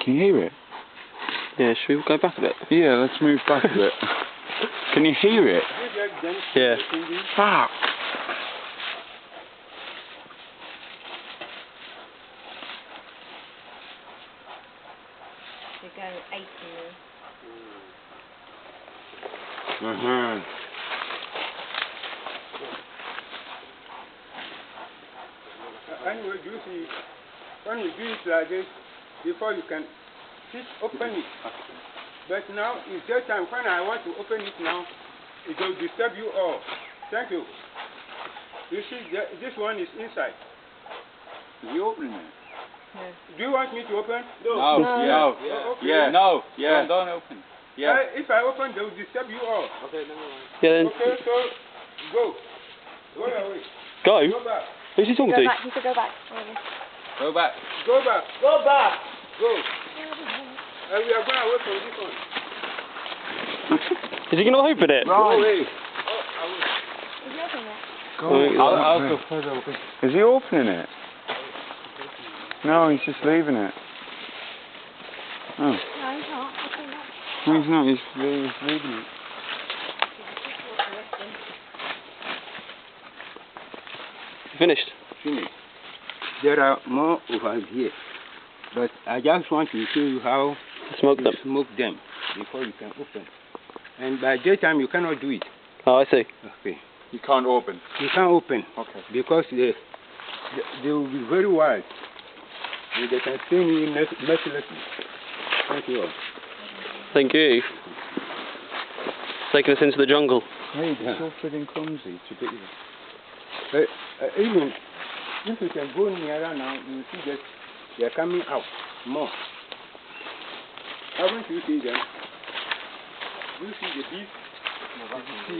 Can you hear it? Yeah, should we go back a bit? Yeah, let's move back a bit. Can you hear it? Yeah. Fuck. They go 80 now. Anyway, do you see, when you do it like this, before you can open it. But now, it's daytime. When I want to open it now, it will disturb you all. Thank you. You see, this one is inside. Is he opening it? Yeah. Do you want me to open? No. No. Yeah. Okay. Yeah. No. Yeah. Don't open. Yeah. If I open, they will disturb you all. Yeah, then Okay, so go. Go away. go. Go back. Who's he talking Go to? back, you should go back. Go back. Go back. Go back. Go. And we are going away from this one. Is he going to open it? Go away. Is he opening it? I'll go further away. Is he opening it? No, he's just leaving it. Oh. No, he's not. Open that. No, he's not. He's leaving it. Finished. Finished. There are more over here. But I just want to show you how Smoke to them. smoke them before you can open. And by daytime you cannot do it. Oh, I see. Okay. You can't open. You can't open Okay. because they will be very wild. And they can sting you mercilessly. Thank you all. Thank you. Taking us into the jungle. Hey, they're so friggin' clumsy. It's ridiculous. Even if you can go nearer now, you see that they are coming out more. Haven't you seen them? Do you see the beast?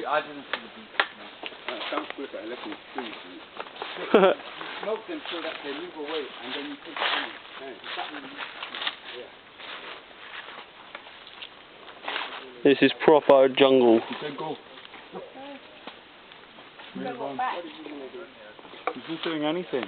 I didn't see the beast. Come closer, let me show you. Smoke them so that they move away, and then you take them in. This is proper jungle. You said go. Move on. Back. He's not doing anything.